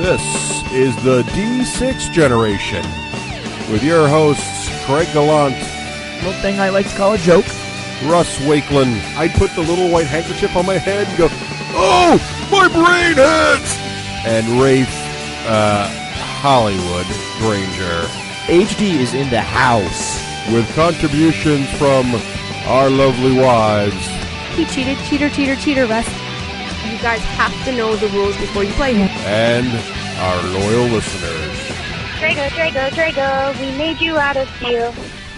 This is the D6 generation with your hosts Craig Gallant, little thing I like to call a joke, Russ Wakeland. I'd put the little white handkerchief on my head and go, "Oh, my brain hurts!" And Rafe Hollywood Granger. HD is in the house. With contributions from our lovely wives. He cheated, cheater, Russ. You guys have to know the rules before you play him. And our loyal listeners. Drago, we made you out of steel.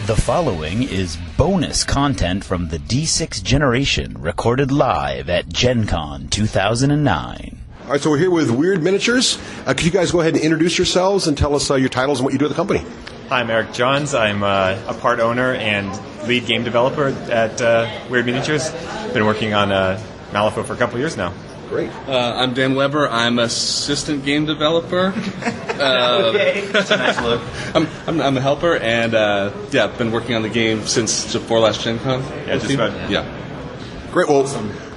The following is bonus content from the D6 generation, recorded live at Gencon 2009. All right, so we're here with Wyrd Miniatures. Could you guys go ahead and introduce yourselves and tell us your titles and what you do at the company? Hi, I'm Eric Johns. I'm a part owner and lead game developer at Wyrd Miniatures. Been working on Malifaux for a couple years now. Great. I'm Dan Weber. I'm assistant game developer. That's a nice look. I'm a helper, and I've been working on the game since before last Gen Con. Yeah, just about. Yeah. Great. Well,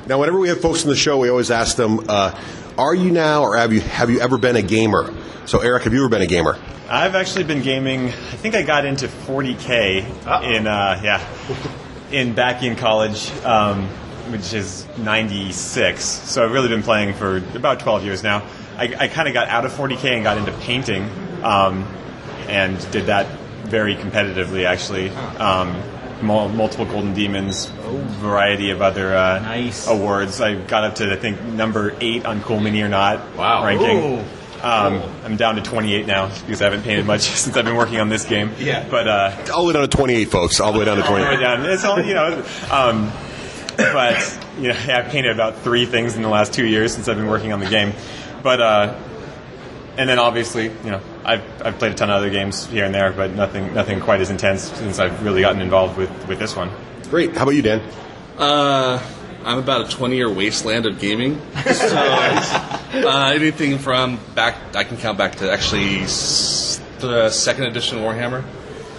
now whenever we have folks on the show, we always ask them, are you now or have you ever been a gamer? So, Eric, have you ever been a gamer? I've actually been gaming. I think I got into 40K back in college, which is 96. So I've really been playing for about 12 years now. I kind of got out of 40K and got into painting, and did that very competitively, actually. Multiple Golden Demons, variety of other awards. I got up to, I think, number 8 on Cool Mini or Not ranking. Ooh. I'm down to 28 now because I haven't painted much since I've been working on this game. Yeah. But all the way down to 28, folks. All the way down to 28. All the way down. It's all, but I've painted about 3 things in the last 2 years since I've been working on the game. But and then obviously, I've played a ton of other games here and there, but nothing quite as intense since I've really gotten involved with this one. Great. How about you, Dan? I'm about a 20-year wasteland of gaming. So anything from I can count back to actually the second edition Warhammer.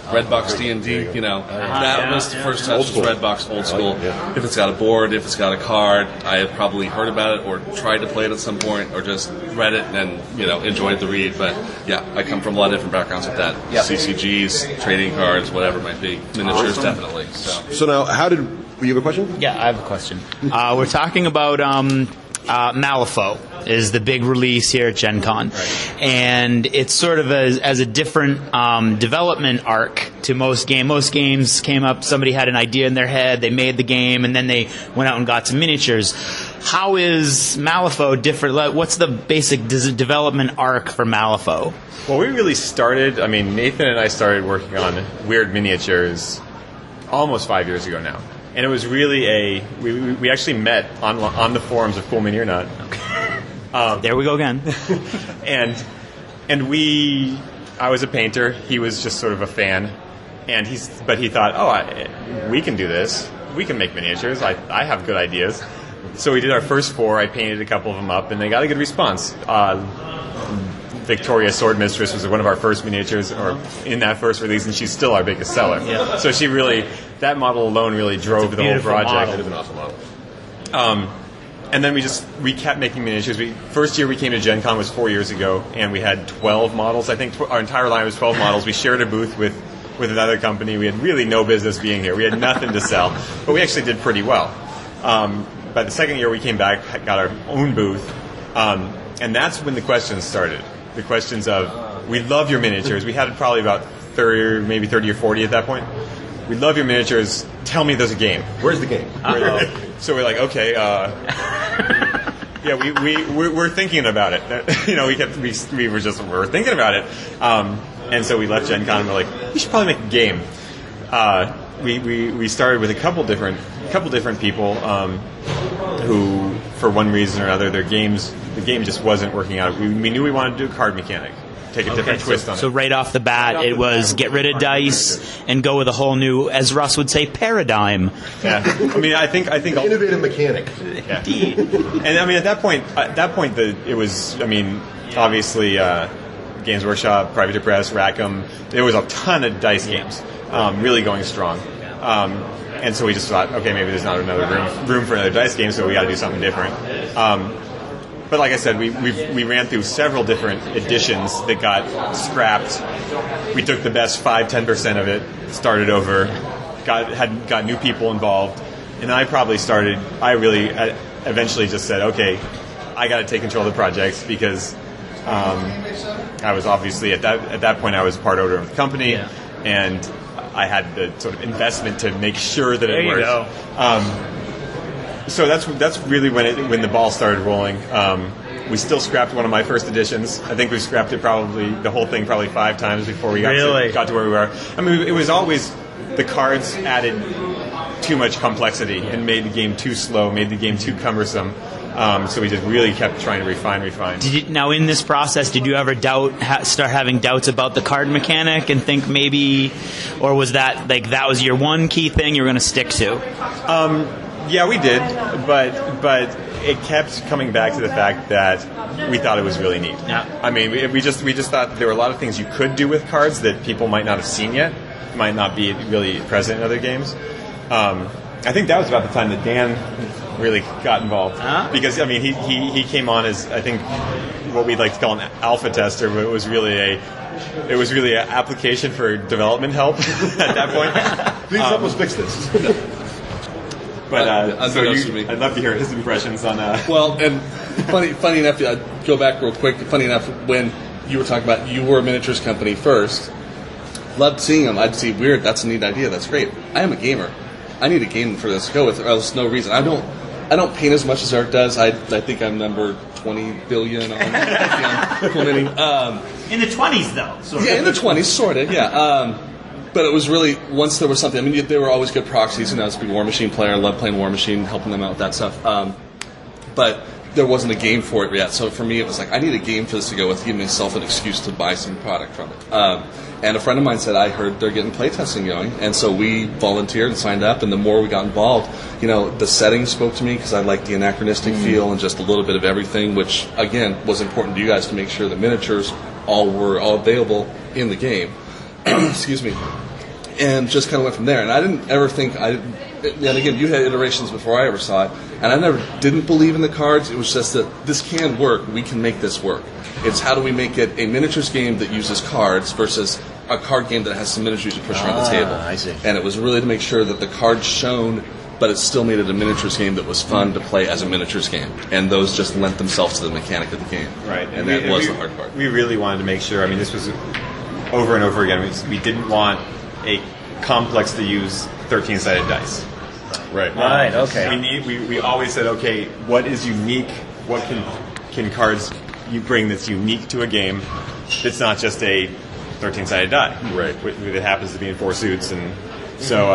Redbox D&D, that was the first touch. Redbox, old school. Yeah. If it's got a board, if it's got a card, I have probably heard about it or tried to play it at some point, or just read it and enjoyed the read. But yeah, I come from a lot of different backgrounds with that. Yep. CCGs, trading cards, whatever it might be. Miniatures, definitely. So now, you have a question? Yeah, I have a question. We're talking about Malifaux is the big release here at Gen Con. Right. And it's sort of as a different development arc to most games. Most games came up, somebody had an idea in their head, they made the game, and then they went out and got some miniatures. How is Malifaux different? What's the basic development arc for Malifaux? Well, we really started, Nathan and I started working on Wyrd Miniatures almost 5 years ago now. And it was really we actually met on the forums of Cool Mini or Not. There we go again. and I was a painter. He was just sort of a fan, but he thought, we can do this. We can make miniatures. I have good ideas. So we did our first 4. I painted a couple of them up, and they got a good response. Victoria Sword Mistress was one of our first miniatures, or in that first release, and she's still our biggest seller. Yeah. So that model alone really drove the whole project. It's an awesome model. And then we kept making miniatures. First year we came to Gen Con was 4 years ago, and we had 12 models. I think our entire line was 12 models. We shared a booth with another company. We had really no business being here. We had nothing to sell, but we actually did pretty well. By the second year we came back, got our own booth, and that's when the questions started. The questions of, we love your miniatures. We had probably about 30 or 40 at that point. We love your miniatures. Tell me there's a game. Where's the game? So we're like, okay, we're thinking about it. We were thinking about it. And so we left Gen Con and we're like, we should probably make a game. We started with a couple different people who, for one reason or another, the game just wasn't working out. We knew we wanted to do a card mechanic, take a different twist on it. So right off the bat, it was get rid of dice and go with a whole new, as Russ would say, paradigm. Yeah, I think innovative mechanic. Yeah. Indeed. And at that point, it was. Obviously, Games Workshop, Private Press, Rackham. There was a ton of dice games, really going strong. And so we just thought, okay, maybe there's not another room for another dice game, so we got to do something different. but like I said, we ran through several different editions that got scrapped. We took the best 5-10% of it, started over, got new people involved, and I eventually just said, okay, I got to take control of the project because I was obviously at that point I was part owner of the company, and I had the sort of investment to make sure that it worked. There you go. So that's really when the ball started rolling. We still scrapped one of my first editions. I think we scrapped the whole thing 5 times before we got to where we were. I mean, it was always the cards added too much complexity and made the game too slow, made the game too cumbersome. So we just really kept trying to refine. Now, in this process, did you ever start having doubts about the card mechanic and think maybe, or was that that was your one key thing you were going to stick to? Yeah, we did, but it kept coming back to the fact that we thought it was really neat. Yeah. I mean, we just thought that there were a lot of things you could do with cards that people might not have seen yet, might not be really present in other games. I think that was about the time that Dan really got involved, because I mean he came on as, I think, what we'd like to call an alpha tester, but it was really an application for development help at that point. Please help us fix this. But I'd love to hear his impressions on. Well, and funny enough, I'd go back real quick. Funny enough, when you were talking about you were a miniatures company first, loved seeing them. I'd see, weird. That's a neat idea. That's great. I am a gamer. I need a game for this to go with, or else no reason. I don't paint as much as Eric does. I think I'm number 20 billion on implementing. In the 20s, though. Sort of. Yeah, in the 20s, sort of. Yeah. But it was really, once there was something, I mean, they were always good proxies, and I was a big War Machine player. I love playing War Machine, helping them out with that stuff. But there wasn't a game for it yet. So for me, it was like, I need a game for this to go with, give myself an excuse to buy some product from it. And a friend of mine said, I heard they're getting playtesting going. And so we volunteered and signed up, and the more we got involved, the setting spoke to me because I liked the anachronistic feel and just a little bit of everything, which, again, was important to you guys to make sure the miniatures were all available in the game. Excuse me. And just kind of went from there. And I didn't ever think, and again, you had iterations before I ever saw it, and I didn't believe in the cards. It was just that this can work. We can make this work. It's how do we make it a miniatures game that uses cards versus a card game that has some miniatures you push around the table. I see. And it was really to make sure that the cards shone, but it still made it a miniatures game that was fun to play as a miniatures game. And those just lent themselves to the mechanic of the game. Right. And that was the hard part. We really wanted to make sure, I mean, this was over and over again, we didn't want a complex to use 13-sided dice. Right. Right, okay. We always said, okay, what is unique? What can cards you bring that's unique to a game that's not just a 13-sided die? Right. That happens to be in 4 suits. And so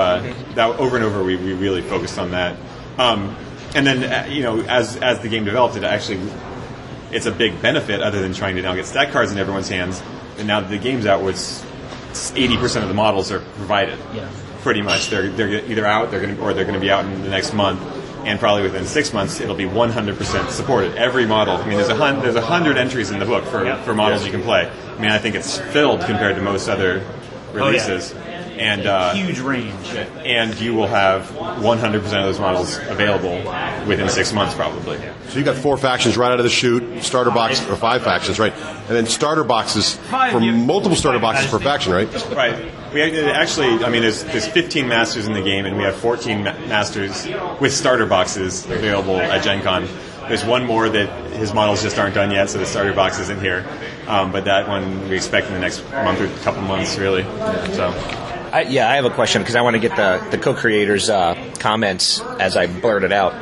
that over and over, we really focused on that. And then, as the game developed, it's a big benefit other than trying to now get stack cards in everyone's hands. And now that the game's out, 80% of the models are provided. Yeah. Pretty much, they're either out, they're going to be out in the next month, and probably within 6 months, it'll be 100% supported. Every model. I mean, there's 100 entries in the book for models you can play. I mean, I think it's filled compared to most other releases. And huge range. And you will have 100% of those models available within 6 months, probably. So you got 4 factions right out of the chute, starter box, or 5 factions, right? And then starter boxes for multiple starter boxes per faction, right? Right. We actually, I mean, there's 15 masters in the game, and we have 14 masters with starter boxes available at Gencon. There's one more that his models just aren't done yet, so the starter box isn't here. But that one we expect in the next month or couple months, really. So. I have a question because I want to get the co-creators' comments as I blurt it out.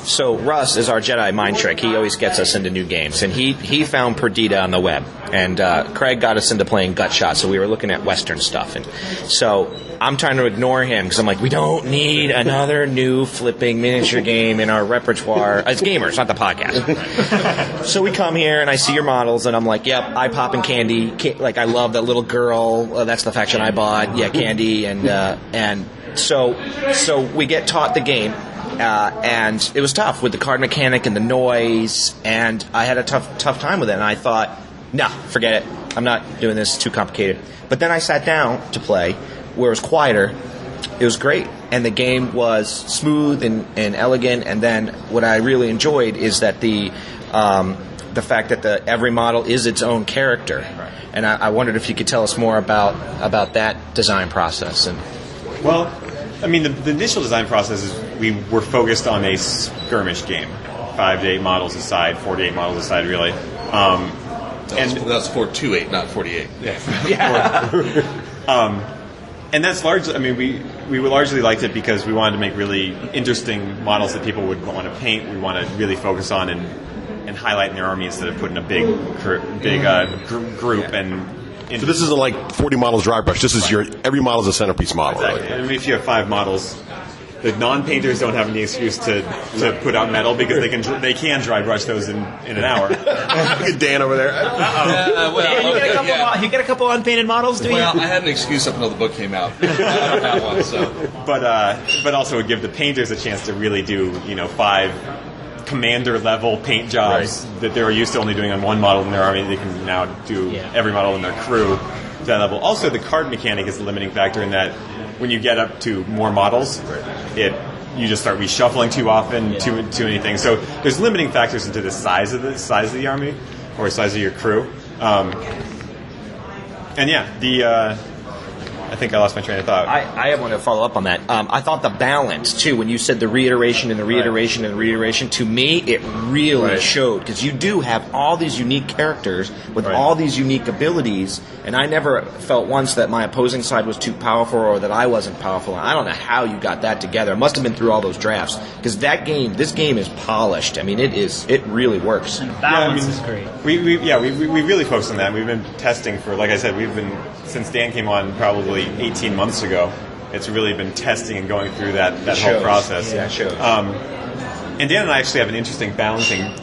So Russ is our Jedi mind trick. He always gets us into new games, and he found Perdita on the web, and Craig got us into playing Gutshot. So we were looking at Western stuff, and so I'm trying to ignore him because I'm like, we don't need another new flipping miniature game in our repertoire as gamers, not the podcast. So we come here and I see your models, and I'm like, yep, eye popping candy. Like I love that little girl. That's the faction I bought. Yeah, candy, and so we get taught the game, and it was tough with the card mechanic and the noise, and I had a tough time with it. And I thought, nah, forget it. I'm not doing this. It's too complicated. But then I sat down to play, where it was quieter. It was great, and the game was smooth and elegant. And then what I really enjoyed is that the the fact that every model is its own character. Right. And I wondered if you could tell us more about that design process. And Well, I mean, the initial design process is we were focused on a skirmish game, 5 to 8 models a side, 4 to 8 models a side, really. That's 428, not 48. And that's largely, I mean, we largely liked it because we wanted to make really interesting models that people would want to paint. We want to really focus on and highlight in their army instead of putting a big group. And So this isn't like 40 models dry brush. This is every model is a centerpiece model. Exactly. Really. I mean, if you have 5 models, the non-painters don't have any excuse to put out metal because they can dry brush those in an hour. Look at Dan over there. You get a couple unpainted models, do you? Well, I had an excuse up until the book came out. I don't have one, so. But also would give the painters a chance to really do 5 commander level paint jobs that they were used to only doing on one model in their army. They can now do every model in their crew to that level. Also, the card mechanic is the limiting factor in that when you get up to more models, you just start reshuffling too often, too many things. So there's limiting factors into the size of the army or size of your crew. I think I lost my train of thought. I want to follow up on that. I thought the balance, too, when you said the reiteration and the reiteration and the reiteration, to me, it really showed. Because you do have all these unique characters with all these unique abilities, and I never felt once that my opposing side was too powerful or that I wasn't powerful. I don't know how you got that together. It must have been through all those drafts. Because this game is polished. I mean, it really works. And the balance is great. We really focused on that. We've been testing for, like I said, since Dan came on probably 18 months ago, it's really been testing and going through that whole process. Yeah, it shows. And Dan and I actually have an interesting balancing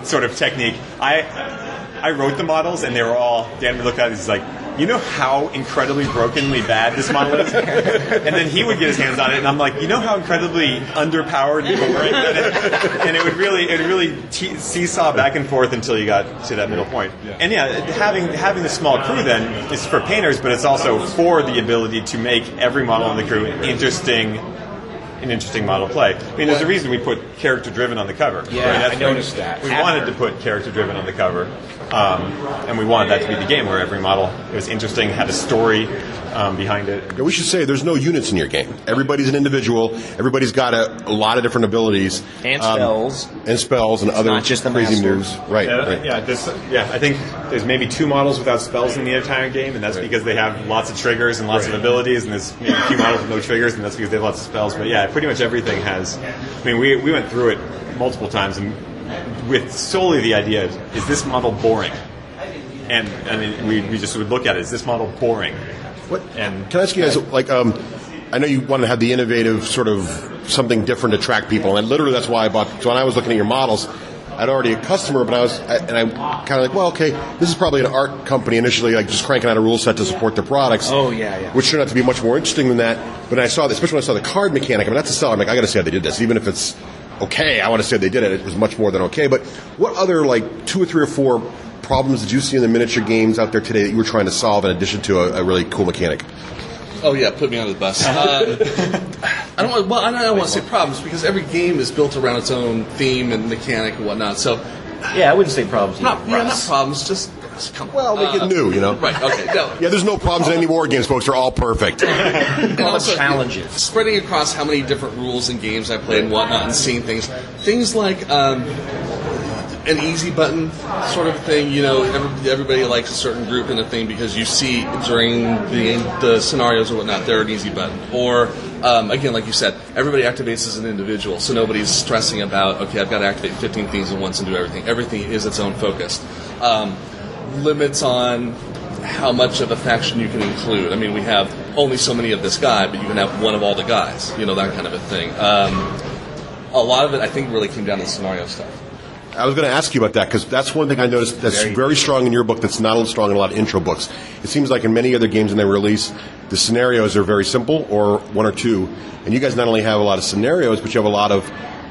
sort of technique. I wrote the models, and they were all, Dan would look at it, he's like, you know how incredibly brokenly bad this model is? And then he would get his hands on it, and I'm like, you know how incredibly underpowered and boring that is? And it would really seesaw back and forth until you got to that middle point. Yeah. And having the small crew then is for painters, but it's also for the ability to make every model in the crew an interesting model play. I mean, there's a reason we put character-driven on the cover. Yeah, I noticed that. We wanted to put character-driven on the cover, and we wanted that to be the game where every model was interesting, had a story behind it. Yeah, we should say there's no units in your game. Everybody's an individual. Everybody's got a lot of different abilities. And spells. And other not just the crazy master. moves. Right. I think there's maybe 2 models without spells in the entire game, and that's because they have lots of triggers and lots of abilities, and there's maybe a few models with no triggers, and that's because they have lots of spells. But yeah, pretty much everything has. I mean, we went through it multiple times, and with solely the idea of, is this model boring? And I mean, we just would look at it, is this model boring? Can I ask you guys, I know you want to have the innovative sort of something different to attract people, and literally that's why I bought. So when I was looking at your models, I'd already a customer, but I'm kind of like, well, okay, this is probably an art company initially, like just cranking out a rule set to support their products. Oh yeah. Which turned out to be much more interesting than that. But when I saw, especially when I saw the card mechanic, I mean, that's a seller. I'm like, I got to see how they did this, even if it's okay. I want to see how they did it. It was much more than okay. But what other 2 or 3 or 4 problems did you see in the miniature games out there today that you were trying to solve in addition to a really cool mechanic? Oh yeah, put me on the bus. I don't want to say problems because every game is built around its own theme and mechanic and whatnot. So yeah, I wouldn't say problems. Not problems. Just come on. Make it new, Right. Okay. No. Yeah, there's no problems in any war games, folks. They're all perfect. And also challenges. Spreading across how many different rules and games I played and whatnot, and seeing things like an easy button sort of thing. Everybody likes a certain group in a thing because you see during the scenarios or whatnot, they're an easy button. Or again, like you said, everybody activates as an individual, so nobody's stressing about, okay, I've got to activate 15 things at once and do everything. Everything is its own focus. Limits on how much of a faction you can include. I mean, we have only so many of this guy, but you can have one of all the guys. That kind of a thing. A lot of it, I think, really came down to the scenario stuff. I was going to ask you about that because that's one thing I noticed that's very strong in your book that's not as strong in a lot of intro books. It seems like in many other games when they release, the scenarios are very simple or 1 or 2, and you guys not only have a lot of scenarios, but you have a lot of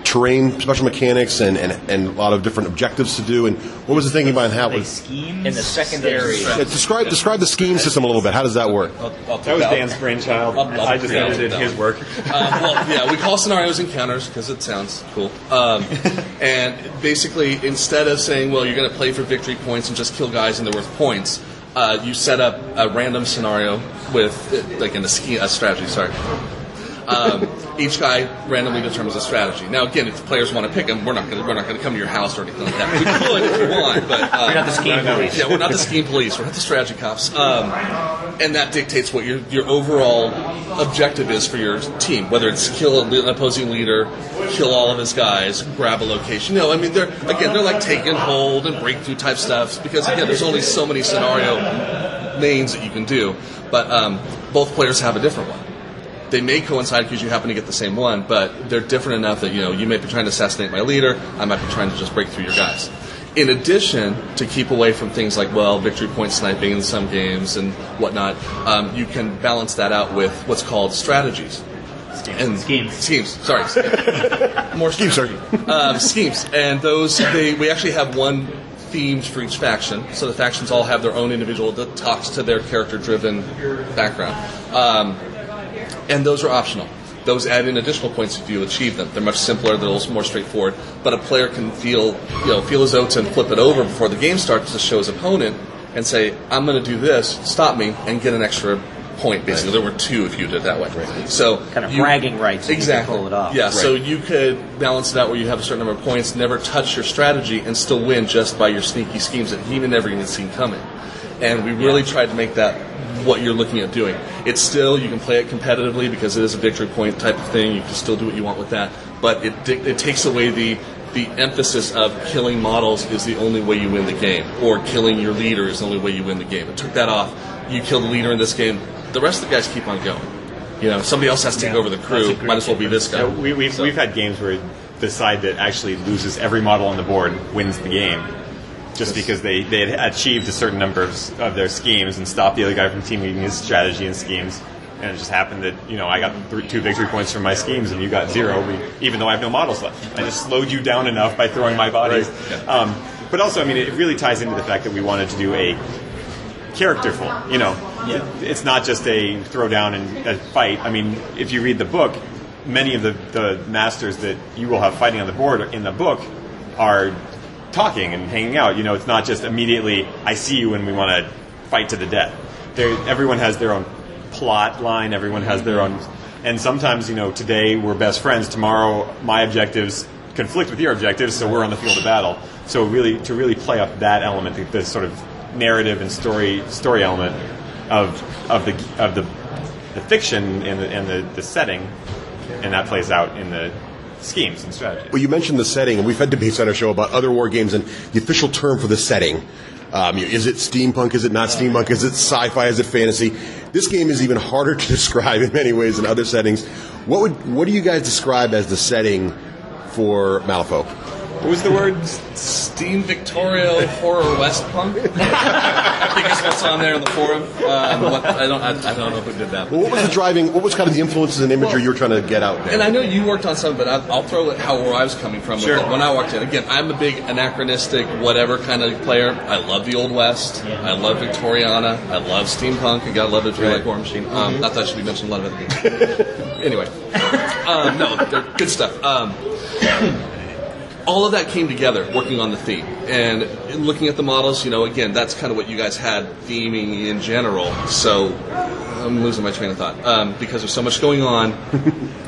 terrain, special mechanics, and a lot of different objectives to do. And what was the thinking behind that? In the secondary. Describe the scheme system a little bit. How does that work? That was Dan's brainchild. I just edited his work. We call scenarios encounters because it sounds cool. And basically, instead of saying, well, you're going to play for victory points and just kill guys and they're worth points, you set up a random scenario with, like in a strategy, sorry. Each guy randomly determines a strategy. Now, again, if the players want to pick them, we're not going to come to your house or anything like that. We could if you want, but we're not the scheme police. Yeah, we're not the scheme police. We're not the strategy cops. And that dictates what your overall objective is for your team. Whether it's kill an opposing leader, kill all of his guys, grab a location. No, I mean they're like take and hold and breakthrough type stuff because again, there's only so many scenario lanes that you can do. But both players have a different one. They may coincide because you happen to get the same one, but they're different enough that you may be trying to assassinate my leader, I might be trying to just break through your guys. In addition, to keep away from things like, victory point sniping in some games and whatnot, you can balance that out with what's called strategies. Schemes. Sorry. More schemes. Schemes. And those, we actually have one themed for each faction, so the factions all have their own individual that talks to their character-driven background. And those are optional. Those add in additional points if you achieve them. They're much simpler, they're a little more straightforward. But a player can feel his oats and flip it over before the game starts to show his opponent and say, I'm going to do this, stop me, and get an extra point, basically. There were 2 if you did it that way. Right. So kind of bragging rights. Exactly. You can pull it off. Yeah, right. So you could balance it out where you have a certain number of points, never touch your strategy, and still win just by your sneaky schemes that he never even seen coming. And we really tried to make that what you're looking at doing. It's still, you can play it competitively because it is a victory point type of thing. You can still do what you want with that. But it takes away the emphasis of killing models is the only way you win the game, or killing your leader is the only way you win the game. It took that off. You kill the leader in this game, the rest of the guys keep on going. Somebody else has to take over the crew. Might as well be this guy. We've had games where the side that actually loses every model on the board wins the game. Just because they had achieved a certain number of their schemes and stopped the other guy from teaming his strategy and schemes. And it just happened that, I got 2 victory points from my schemes and you got 0, even though I have no models left. I just slowed you down enough by throwing my bodies. Right. Yeah. But also, it really ties into the fact that we wanted to do a characterful, It's not just a throw down and a fight. If you read the book, many of the masters that you will have fighting on the board in the book are talking and hanging out. It's not just immediately, I see you and we want to fight to the death. Everyone has their own plot line, everyone has their own, and sometimes, today we're best friends, tomorrow my objectives conflict with your objectives, so we're on the field of battle. So to really play up that element, the sort of narrative and story element of the fiction and the setting, and that plays out in the schemes and strategies. Well, you mentioned the setting, and we've had debates on our show about other war games and the official term for the setting. Is it steampunk? Is it not steampunk? Is it sci-fi? Is it fantasy? This game is even harder to describe in many ways than other settings. What do you guys describe as the setting for Malifaux? What was the word? Steam Victoria Horror West Punk. I think that's what's on there in the forum. I don't know who did that. Well, what was kind of the influences and imagery you were trying to get out there? And I know you worked on some, but I'll throw it where I was coming from. Sure. When I walked in, again, I'm a big anachronistic whatever kind of player. I love the Old West. I love Victoriana. I love steampunk. You gotta love it if you like War Machine. Not that should be mentioned a lot of other things. Anyway, no, they're good stuff. All of that came together working on the theme. And looking at the models, again, that's kind of what you guys had theming in general. So I'm losing my train of thought. Because there's so much going on,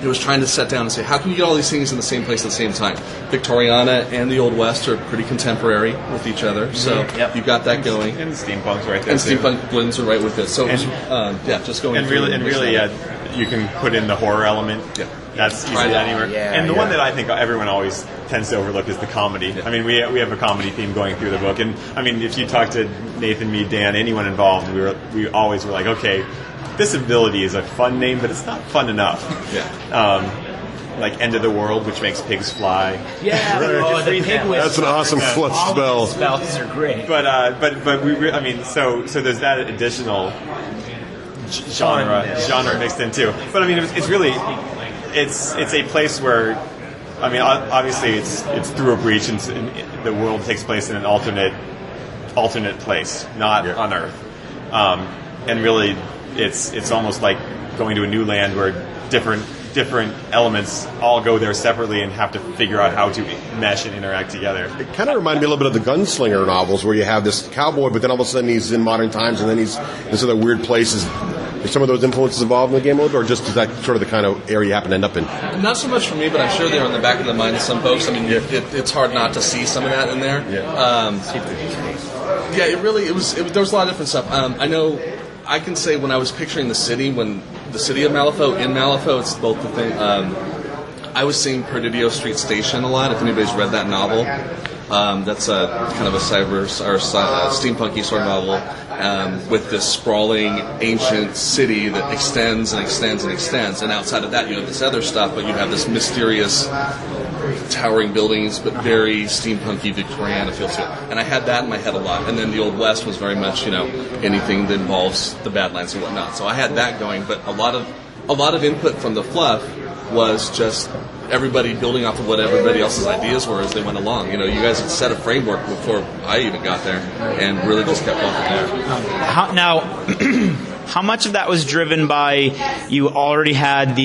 it was trying to set down and say, how can you get all these things in the same place at the same time? Victoriana and the Old West are pretty contemporary with each other. So you've got that going. And steampunk's right there. And steampunk blends are right with it. So, just going through. And really, you can put in the horror element. Yeah. That's easily anywhere. And the one that I think everyone always tends to overlook is the comedy. Yeah. We have a comedy theme going through the book, and if you talk to Nathan, me, Dan, anyone involved, we always were like, okay, this ability is a fun name, but it's not fun enough. Yeah. Like End of the World, which makes pigs fly. Yeah, the pig whistle. That's an awesome spell. Spells are great. But so there's that additional genre mixed in too. But it's really it's a place where I mean, obviously it's through a breach, and the world takes place in an alternate place, not on Earth. And really, it's almost like going to a new land where different elements all go there separately and have to figure out how to mesh and interact together. It kind of reminded me a little bit of the Gunslinger novels, where you have this cowboy, but then all of a sudden he's in modern times, and then he's in this other weird places. Are some of those influences involved in the game a little bit, or just is that sort of the kind of area you happen to end up in? Not so much for me, but I'm sure they're in the back of the mind of some folks. I mean, it's hard not to see some of that in there. Yeah, it was. There was a lot of different stuff. I know. I can say when I was picturing the city of Malifaux, in Malifaux, it's both the thing. I was seeing Perdido Street Station a lot. If anybody's read that novel, that's a kind of a steampunky sort of novel with this sprawling ancient city that extends and extends and extends. And outside of that, you have this other stuff, but you have this mysterious towering buildings, but very steampunky Victoriana feel to it. And I had that in my head a lot. And then the Old West was very much, anything that involves the Badlands and whatnot. So I had that going, but a lot of input from the fluff was just everybody building off of what everybody else's ideas were as they went along. You guys had set a framework before I even got there, and really just kept going from there. How much of that was driven by you already had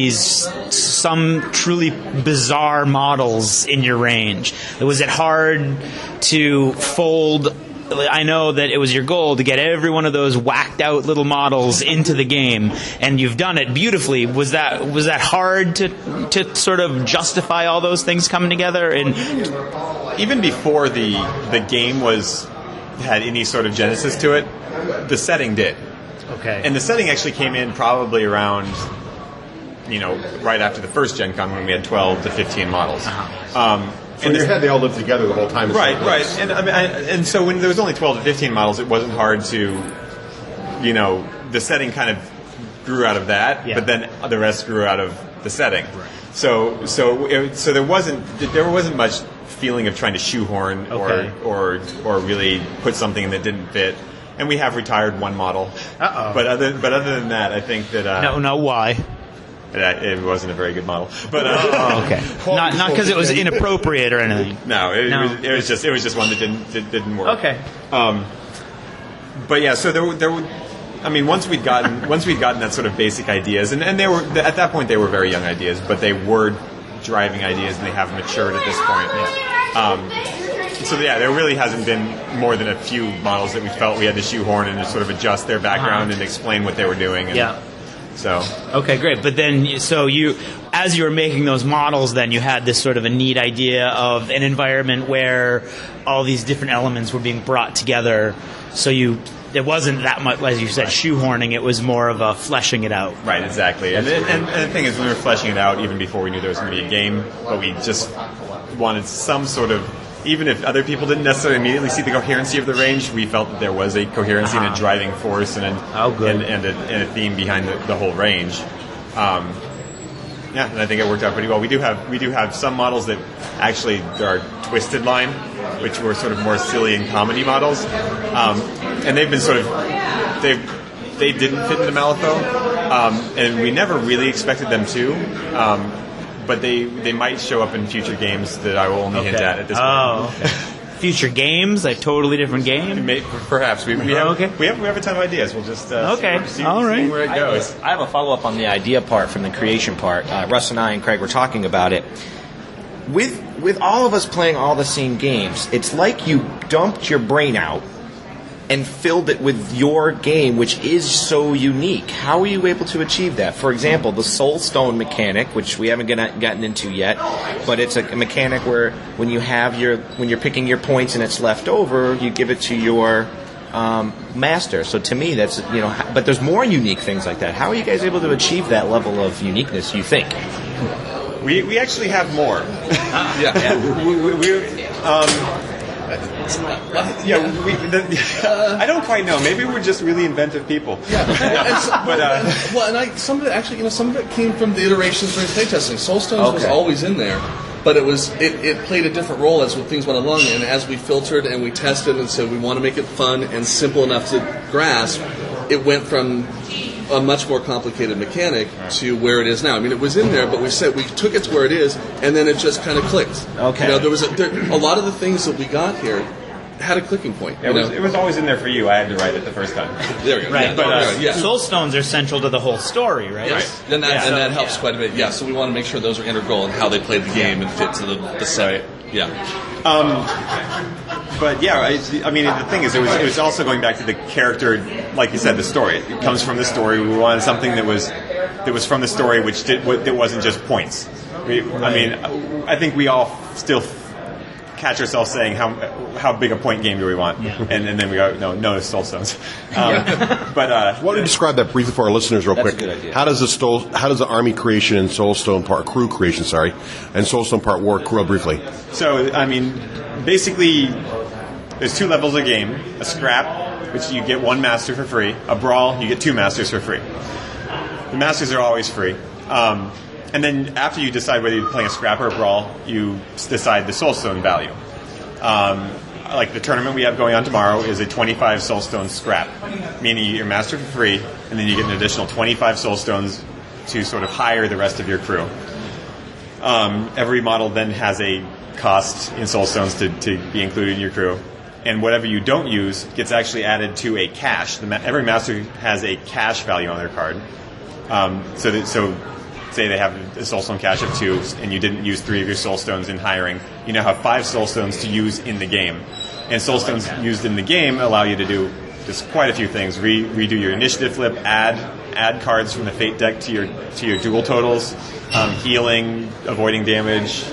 some truly bizarre models in your range? Was it hard to fold? I know that it was your goal to get every one of those whacked out little models into the game, and you've done it beautifully. Was that hard to sort of justify all those things coming together? And even before the game had any sort of genesis to it, the setting did. Okay. And the setting actually came in probably around, right after the first Gen Con, when we had 12 to 15 models. So in your head, they all lived together the whole time. Right. And and so when there was only 12 to 15 models, it wasn't hard to, the setting kind of grew out of that, but then the rest grew out of the setting. Right. So there wasn't much feeling of trying to shoehorn or really put something that didn't fit. And we have retired one model. Uh-oh. But other than that, I think that no, why? It wasn't a very good model. But okay. Not because it was inappropriate or anything. No, it was just one that didn't work. Okay. But yeah, so there were. I mean, once we'd gotten that sort of basic ideas, and they were at that point they were very young ideas, but they were driving ideas, and they have matured at this point. Yeah. So yeah, there really hasn't been more than a few models that we felt we had to shoehorn and to sort of adjust their background and explain what they were doing. And so okay, great. But then, as you were making those models, then you had this sort of a neat idea of an environment where all these different elements were being brought together. So it wasn't that much, as you said, shoehorning. It was more of a fleshing it out. Right, exactly. And the thing is, we were fleshing it out even before we knew there was going to be a game. But we just wanted some sort of. Even if other people didn't necessarily immediately see the coherency of the range, we felt that there was a coherency and a driving force and a theme behind the whole range. And I think it worked out pretty well. We do have some models that actually there are Twisted line, which were sort of more silly and comedy models, and they've been sort of they didn't fit into Malifaux, and we never really expected them to. But they might show up in future games that I will only hint at this point. Oh, okay. Future games, like totally different game? Perhaps. We have a ton of ideas. We'll just see where it goes. I have a follow-up on the idea part from the creation part. Russ and I and Craig were talking about it. With all of us playing all the same games, it's like you dumped your brain out and filled it with your game, which is so unique. How are you able to achieve that? For example, the Soul Stone mechanic, which we haven't gotten into yet, but it's a mechanic where when you're picking your points and it's left over, you give it to your master. So to me, that's but there's more unique things like that. How are you guys able to achieve that level of uniqueness? You think? We actually have more. I don't quite know. Maybe we're just really inventive people. Some of it came from the iterations during playtesting. Soulstones was always in there, but it played a different role as things went along, and as we filtered and we tested and said we want to make it fun and simple enough to grasp, it went from a much more complicated mechanic to where it is now. I mean, it was in there, but we took it to where it is, and then it just kind of clicked. Okay. You know, there was a lot of the things that we got here had a clicking point. It was always in there for you. I had to write it the first time. There we go. Right, But Soul Stones are central to the whole story, right? Yes. And that helps quite a bit. Yeah, so we want to make sure those are integral in how they played the game and fit to the set. Right. Yeah. But yeah, I mean, the thing is, it was also going back to the character, like you said, the story. It comes from the story. We wanted something that was from the story, that wasn't just points. I mean, I think we all still catch ourselves saying how big a point game do we want, and then we go no Soul Stones. But why don't you describe that briefly for our listeners, real quick? A good idea. How does the army creation and Soulstone part crew creation, and Soulstone part work real briefly? So I mean, basically, there's 2 levels of game: a scrap, which you get 1 master for free; a brawl, you get 2 masters for free. The masters are always free. And then after you decide whether you're playing a scrap or a brawl, you decide the Soulstone value. Like the tournament we have going on tomorrow is a 25 Soulstone scrap, meaning you're master for free, and then you get an additional 25 Soulstones to sort of hire the rest of your crew. Every model then has a cost in Soulstones to be included in your crew. And whatever you don't use gets actually added to a cache. Every master has a cache value on their card. So say they have a Soulstone cache of 2, and you didn't use 3 of your Soulstones in hiring, you now have 5 Soulstones to use in the game. And Soulstones used in the game allow you to do just quite a few things. Redo your initiative flip, add cards from the Fate deck to your duel totals, healing, avoiding damage,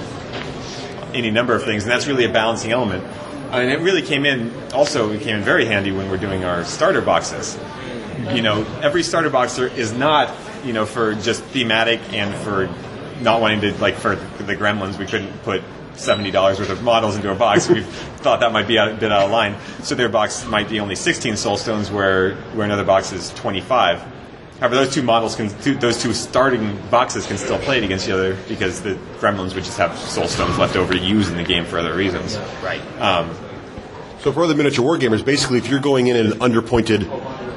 any number of things, and that's really a balancing element. I mean, it really came in very handy when we're doing our starter boxes. You know, every starter box is not, for just thematic and for not wanting to, like for the Gremlins, we couldn't put $70 worth of models into a box. We thought that might be a bit out of line. So their box might be only 16 Soulstones, where another box is 25. However, those two starting boxes can still play it against each other because the Gremlins would just have Soulstones left over to use in the game for other reasons. Right. So for other miniature wargamers, basically, if you're going in an underpointed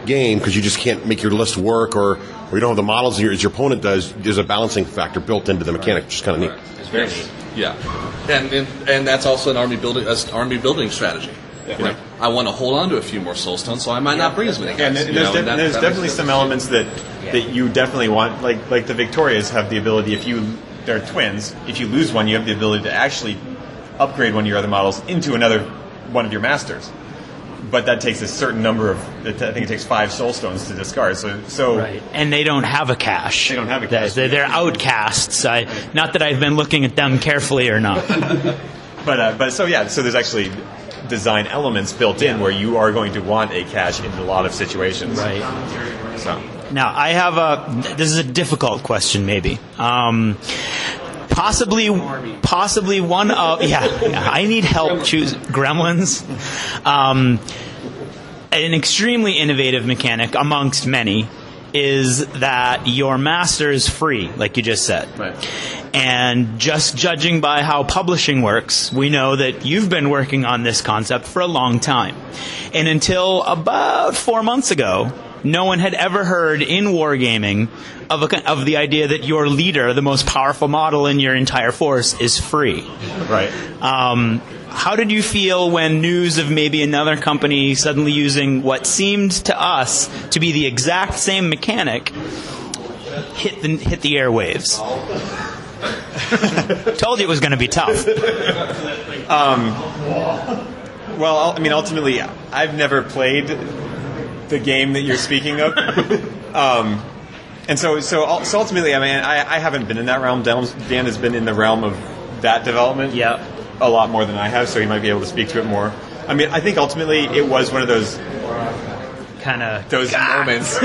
game because you just can't make your list work, or you don't have the models as your opponent does, there's a balancing factor built into the mechanic, which is kind of neat. It's very neat. Yeah, and that's also an army building strategy. Yeah. You know, I want to hold on to a few more Soulstones, so I might not bring as many guys. And there's definitely some elements that you definitely want, like the Victorias have the ability, they're twins, if you lose one, you have the ability to actually upgrade one of your other models into another one of your masters. But that takes a certain number I think it takes 5 Soulstones to discard. So right. And they don't have a cache. They don't have a cache. They're outcasts. Not that I've been looking at them carefully or not. But so there's actually design elements built in where you are going to want a cache in a lot of situations. Right. So now this is a difficult question, maybe. Possibly one of I need help choose Gremlins. An extremely innovative mechanic amongst many is that your master is free, like you just said. Right. And just judging by how publishing works, we know that you've been working on this concept for a long time. And until about 4 months ago, no one had ever heard in wargaming of the idea that your leader, the most powerful model in your entire force, is free. Right. How did you feel when news of maybe another company suddenly using what seemed to us to be the exact same mechanic hit the airwaves? Told you it was going to be tough. Well, I mean, ultimately, I've never played the game that you're speaking of. And so ultimately, I mean, I haven't been in that realm. Dan has been in the realm of that development a lot more than I have, so he might be able to speak to it more. I mean, I think ultimately it was one of those moments.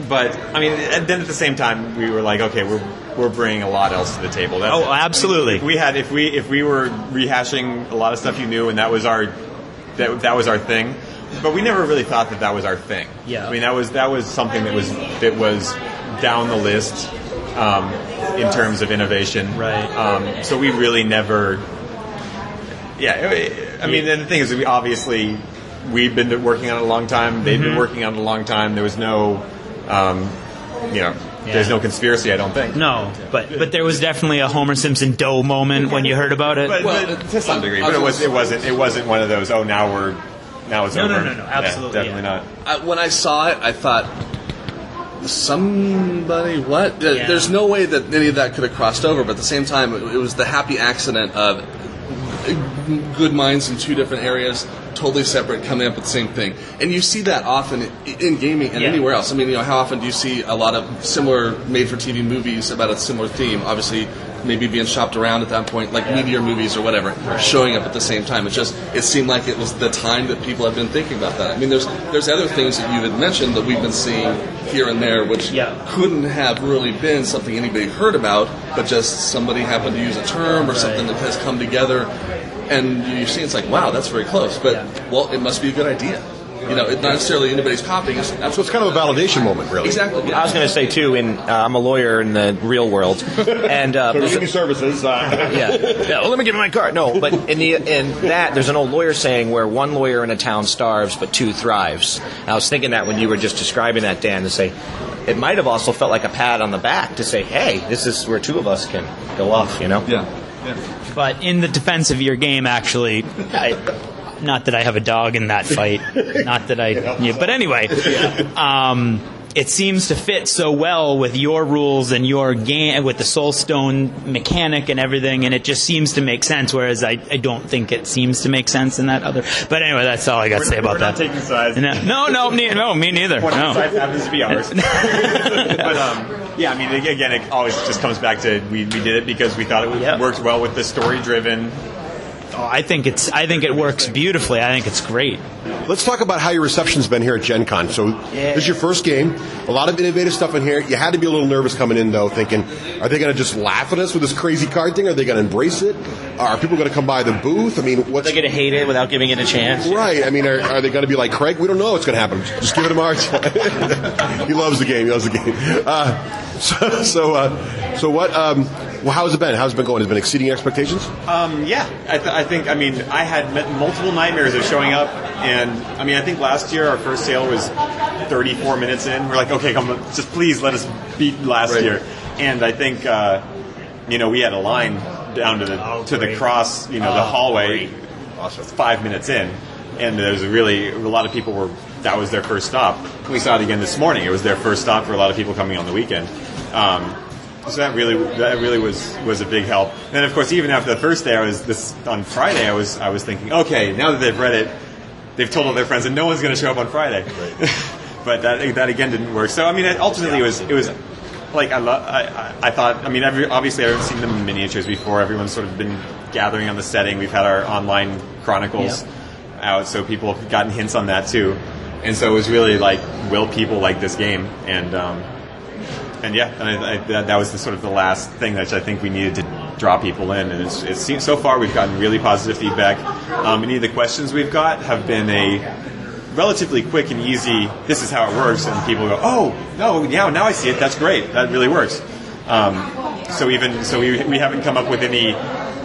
But I mean, and then at the same time, we were like, okay, we're bringing a lot else to the table. Absolutely. If we were rehashing a lot of stuff you knew, and that was our thing. But we never really thought that was our thing. Yeah. I mean, that was something that was down the list in terms of innovation. Right. So we really never. Yeah. I mean, and the thing is, we obviously we'd been working on it a long time. They'd been working on it a long time. There was no, there's no conspiracy, I don't think. No, but there was definitely a Homer Simpson Doe moment when you heard about it. But to some degree, but it wasn't one of those. Oh, now it's over. No, absolutely, definitely not. When I saw it, I thought, somebody, what? Yeah. There's no way that any of that could have crossed over, but at the same time, it was the happy accident of good minds in two different areas, totally separate, coming up with the same thing. And you see that often in gaming and anywhere else. I mean, how often do you see a lot of similar made-for-TV movies about a similar theme? Obviously, maybe being shopped around at that point, like Meteor movies or whatever, showing up at the same time. It seemed like it was the time that people have been thinking about that. I mean, there's other things that you had mentioned that we've been seeing here and there, which couldn't have really been something anybody heard about, but just somebody happened to use a term or something that has come together, and you see it's like, wow, that's very close. But, well, it must be a good idea. It's not necessarily anybody's copying. So it's kind of a validation moment, really. Exactly. I was going to say too. I'm a lawyer in the real world, and community services. Well, let me give you my card. No, but in that there's an old lawyer saying where one lawyer in a town starves but two thrives. And I was thinking that when you were just describing that, Dan, to say it might have also felt like a pat on the back to say, hey, this is where two of us can go off. Yeah. But in the defense of your game, actually, not that I have a dog in that fight. Not that but anyway, it seems to fit so well with your rules and your game, with the Soulstone mechanic and everything, and it just seems to make sense, whereas I don't think it seems to make sense in that other. But anyway, that's all I got to say about that. We're not taking sides. No, me neither. One no. of the sides happens to be ours. But, I mean, again, it always just comes back to we did it because we thought it worked well with the story-driven. Oh, I think it works beautifully. I think it's great. Let's talk about how your reception's been here at Gen Con. So this is your first game. A lot of innovative stuff in here. You had to be a little nervous coming in, though, thinking, are they going to just laugh at us with this crazy card thing? Are they going to embrace it? Are people going to come by the booth? I mean, what's... They're going to hate it without giving it a chance. Right. I mean, are they going to be like, Craig, we don't know what's going to happen. Just give it a hard time. He loves the game. So what... well, how's it been? How's it been going? Has it been exceeding expectations? Yeah. I think, I had multiple nightmares of showing up, and, I think last year our first sale was 34 minutes in. We're like, okay, come on, just please let us beat last year. And I think, we had a line down to the cross, the hallway, awesome. 5 minutes in. And there's a lot of people that was their first stop. We saw it again this morning. It was their first stop for a lot of people coming on the weekend. So that really was a big help. And then, of course, even after the first day, on Friday, I was thinking, okay, now that they've read it, they've told all their friends, and no one's going to show up on Friday. Right. But that again didn't work. So ultimately it was like I thought. Obviously I've seen the miniatures before. Everyone's sort of been gathering on the setting. We've had our online chronicles out, so people have gotten hints on that too. And so it was really like, will people like this game? That was the last thing that I think we needed to draw people in, and it seems so far we've gotten really positive feedback. Many of the questions we've got have been a relatively quick and easy, this is how it works, and people go, oh, no, yeah, now I see it, that's great, that really works. So we haven't come up with any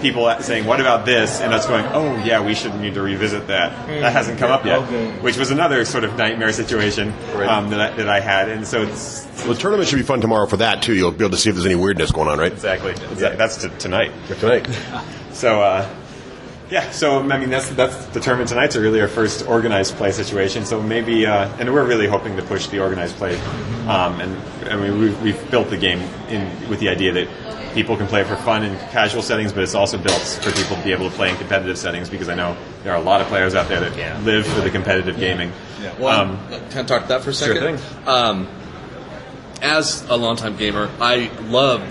people saying, what about this? And us going, oh, yeah, we should need to revisit that. That hasn't come up yet, which was another sort of nightmare situation that I had. And so the tournament should be fun tomorrow for that, too. You'll be able to see if there's any weirdness going on, right? Exactly. That's tonight. Tonight. So, that's the tournament tonight's really our first organized play situation. So maybe, and we're really hoping to push the organized play. We've built the game with the idea that people can play for fun in casual settings, but it's also built for people to be able to play in competitive settings, because I know there are a lot of players out there that live for the competitive gaming. Yeah. Well, can I talk to that for a second? Sure thing. As a longtime gamer, I love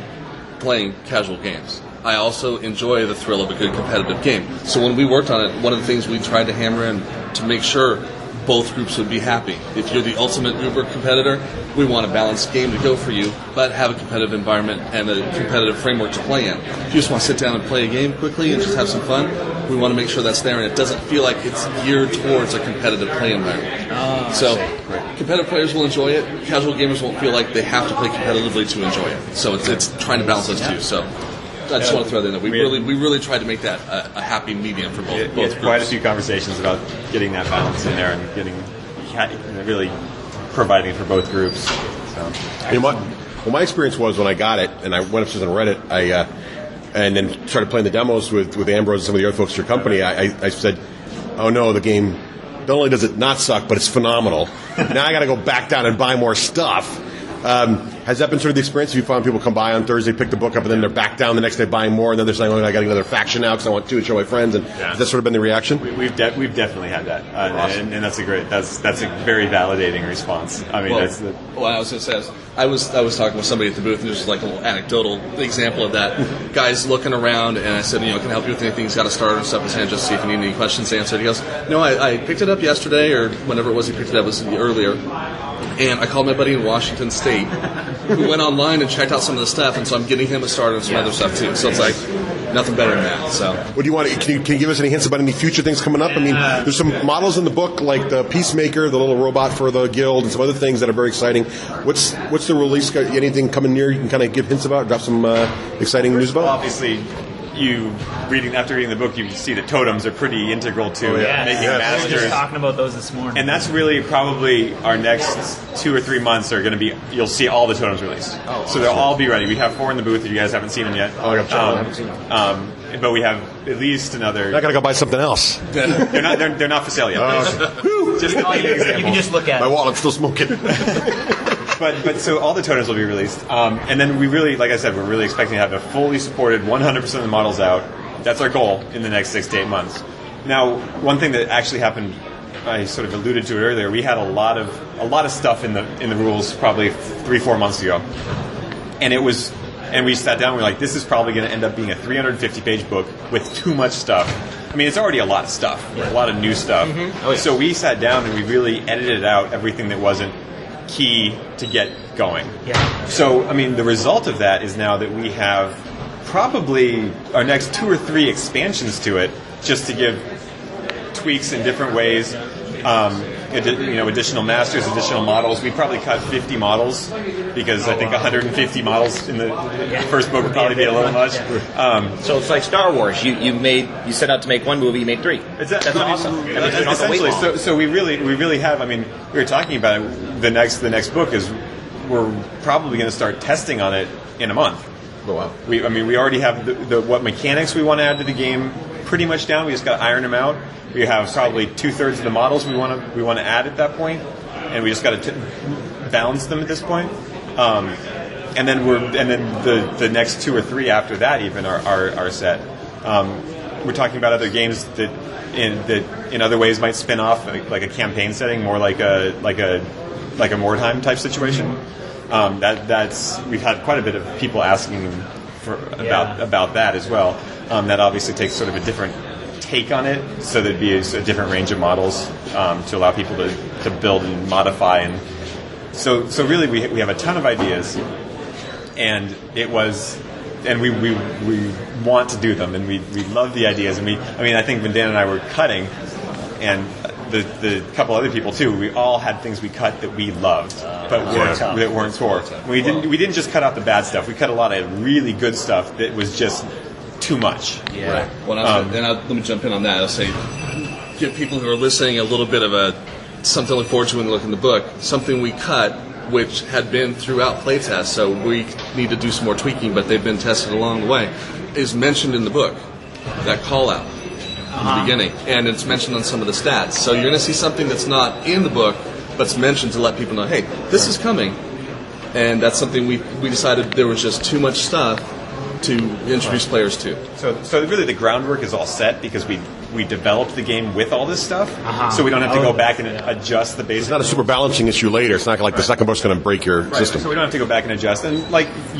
playing casual games. I also enjoy the thrill of a good competitive game. So when we worked on it, one of the things we tried to hammer in to make sure both groups would be happy. If you're the ultimate uber competitor, we want a balanced game to go for you, but have a competitive environment and a competitive framework to play in. If you just want to sit down and play a game quickly and just have some fun, we want to make sure that's there and it doesn't feel like it's geared towards a competitive play environment. So competitive players will enjoy it. Casual gamers won't feel like they have to play competitively to enjoy it. So it's trying to balance those two. So I just want to throw that in. We really tried to make that a happy medium for both We had groups. quite a few conversations about getting that balance in there and really providing for both groups. So. You know what? Well, my experience was when I got it, and I went upstairs and read it, and then started playing the demos with Ambrose and some of the other folks at your company, I said, oh no, the game, not only does it not suck, but it's phenomenal. Now I got to go back down and buy more stuff. Has that been sort of the experience? Have you found people come by on Thursday, pick the book up, and then they're back down the next day buying more, and then they're saying, oh, I got another faction now because I want to show my friends, and has that sort of been the reaction? We've definitely had that, awesome. and that's a very validating response. I mean, I was going to say, I was talking with somebody at the booth, and just like a little anecdotal example of that. Guy's looking around, and I said, can I help you with anything? He's got a starter and stuff in his hand just to see if you need any questions answered. He goes, no, I picked it up yesterday, or whenever it was he picked it up, it was earlier. And I called my buddy in Washington State who went online and checked out some of the stuff, and so I'm getting him a starter and some other stuff too. So it's like nothing better than that. So, what do you want? Can you give us any hints about any future things coming up? I mean, there's some models in the book like the Peacemaker, the little robot for the guild, and some other things that are very exciting. What's the release? Anything coming near? You can kind of give hints about, drop some exciting news about. Obviously, after reading the book, you see that totems are pretty integral to making masters. We were just talking about those this morning. And that's really probably our next 2 or 3 months are going to be, you'll see all the totems released. So they'll all be ready. We have 4 in the booth if you guys haven't seen them yet. Oh, I haven't seen them. But we have at least another... I got to go buy something else. They're not for sale yet. Just to give you an example. You can just look at my wallet's still smoking. But so all the totems will be released, and then we really, like I said, we're really expecting to have a fully supported 100% of the models out. That's our goal in the next 6 to 8 months. Now, one thing that actually happened, I sort of alluded to it earlier. We had a lot of stuff in the rules probably 3-4 months ago, and we sat down. And we're like, this is probably going to end up being a 350-page book with too much stuff. I mean, it's already a lot of stuff, a lot of new stuff. Mm-hmm. So we sat down and we really edited out everything that wasn't key to get going. Yeah. So, I mean, the result of that is now that we have probably our next 2 or 3 expansions to it, just to give tweaks in different ways. Additional masters, additional models. We probably cut 50 models because I think 150 models in the first book would probably be a little much. So it's like Star Wars. You set out to make one movie, you made 3. That's awesome. Essentially, so we really have. I mean, we were talking about it. The next book is we're probably going to start testing on it in a month. Oh, wow. We already have the what mechanics we want to add to the game pretty much down. We just got to iron them out. We have probably 2/3 of the models we want to add at that point, and we just got to balance them at this point. And then the next 2 or 3 after that even are set. We're talking about other games that in other ways might spin off like a campaign setting, more like a Mordheim type situation. We've had quite a bit of people asking about that as well. That obviously takes sort of a different take on it, so there'd be a different range of models to allow people to build and modify, and so really we have a ton of ideas, and we want to do them, and we love the ideas, and I think when Dan and I were cutting, and the couple other people too, we all had things we cut that we loved, but that weren't for. We didn't just cut out the bad stuff. We cut a lot of really good stuff that was just too much. Yeah. Right. Well, let me jump in on that. I'll say, give people who are listening a little bit of something to look forward to when they look in the book. Something we cut, which had been throughout playtests, so we need to do some more tweaking, but they've been tested along the way, is mentioned in the book. That call out in the beginning, and it's mentioned on some of the stats. So you're going to see something that's not in the book, but's mentioned to let people know, hey, this is coming. And that's something we decided there was just too much stuff to introduce players to. So really the groundwork is all set because we developed the game with all this stuff, so we don't have to go back and adjust the basic. It's not a super balancing issue later. It's not like the second book's going to break your system. So we don't have to go back and adjust. And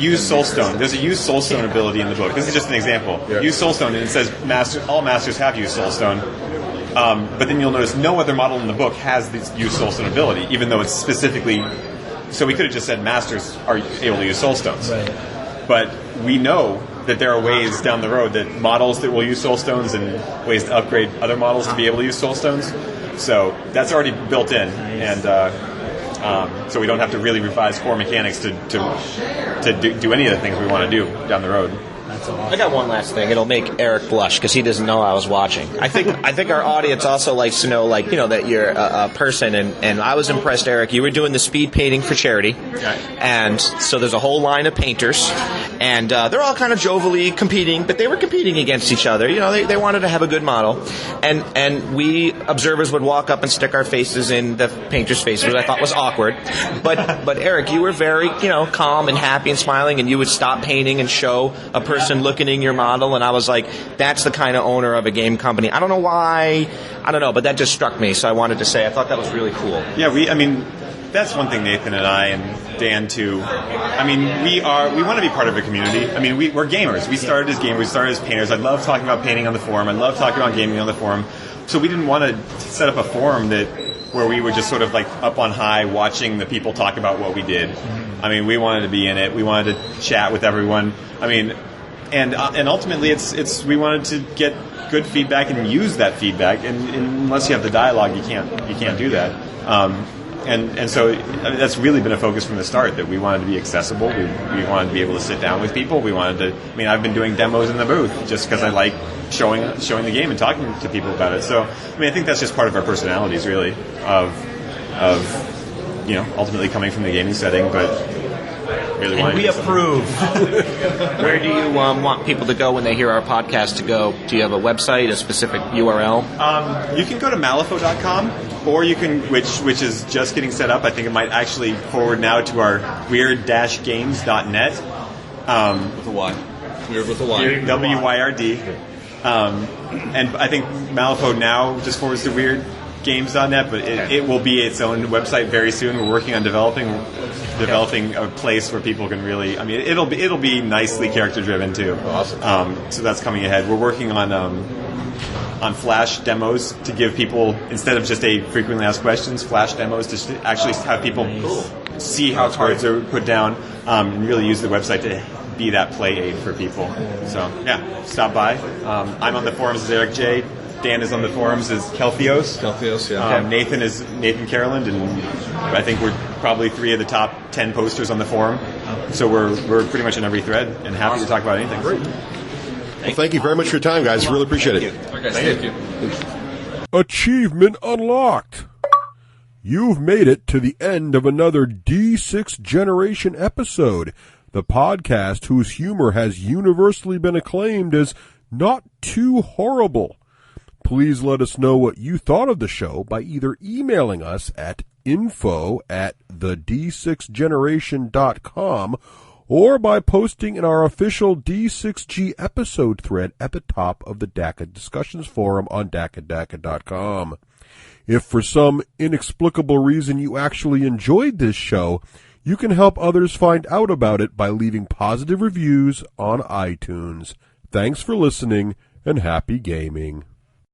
use Soulstone. There's a use Soulstone ability in the book. This is just an example. Yeah. Use Soulstone, and it says all masters have used Soulstone. But then you'll notice no other model in the book has this use Soulstone ability, even though it's specifically. So we could have just said masters are able to use Soulstones. Right. But we know that there are ways down the road that models that will use Soulstones and ways to upgrade other models to be able to use Soulstones. So that's already built in, and so we don't have to really revise core mechanics to do any of the things we want to do down the road. That's awesome. I got one last thing. It'll make Eric blush because he doesn't know I was watching. I think our audience also likes to know, like, you know, that you're a person. And I was impressed, Eric. You were doing the speed painting for charity, and so there's a whole line of painters, and they're all kind of jovially competing, but they were competing against each other. You know, they wanted to have a good model, and we observers would walk up and stick our faces in the painters' faces, which I thought was awkward. But Eric, you were very, you know, calm and happy and smiling, and you would stop painting and show a person looking in your model, and I was like, that's the kind of owner of a game company. I don't know why, I don't know, but that just struck me, so I wanted to say I thought that was really cool. Yeah, I mean, that's one thing Nathan and I and Dan too. I mean, we want to be part of a community. I mean, we're gamers. We started as gamers. We started as painters. I love talking about painting on the forum. I love talking about gaming on the forum. So we didn't want to set up a forum where we were just sort of like up on high watching the people talk about what we did. I mean, we wanted to be in it. We wanted to chat with everyone. I mean, and ultimately, it's we wanted to get good feedback and use that feedback. And unless you have the dialogue, you can't do that. And so that's really been a focus from the start, that we wanted to be accessible. We wanted to be able to sit down with people. We wanted to. I mean, I've been doing demos in the booth just because I like showing the game and talking to people about it. So, I mean, I think that's just part of our personalities, really, of you know, ultimately coming from the gaming setting, but really wanting to do something. Approve. Where do you want people to go when they hear our podcast to go? Do you have a website, a specific URL? You can go to Malifaux.com, or you can, which is just getting set up. I think it might actually forward now to our Wyrd-games.net. With a Y. Wyrd with a Y. WYRD. And I think Malifaux now just forwards to weirdgames.net, but it will be its own website very soon. We're working on developing a place where people can really. I mean, it'll be nicely character driven too. Awesome. So that's coming ahead. We're working on flash demos to give people, instead of just a frequently asked questions, flash demos to actually have people see how cards are put down, and really use the website to be that play aid for people. So yeah, stop by. I'm on the forums as Eric J. Dan is on the forums as Kelthios. Yeah. Nathan is Nathan Caroland, and I think we're probably 3 of the top 10 posters on the forum. So we're pretty much in every thread and happy to talk about anything. Great. Well, thank you very much for your time, guys. Really appreciate it. Okay, thank you. Achievement unlocked. You've made it to the end of another D6 Generation episode, the podcast whose humor has universally been acclaimed as not too horrible. Please let us know what you thought of the show by either emailing us at info@d6generation.com or by posting in our official D6G episode thread at the top of the DACA Discussions forum on DACA.com. If for some inexplicable reason you actually enjoyed this show, you can help others find out about it by leaving positive reviews on iTunes. Thanks for listening, and happy gaming.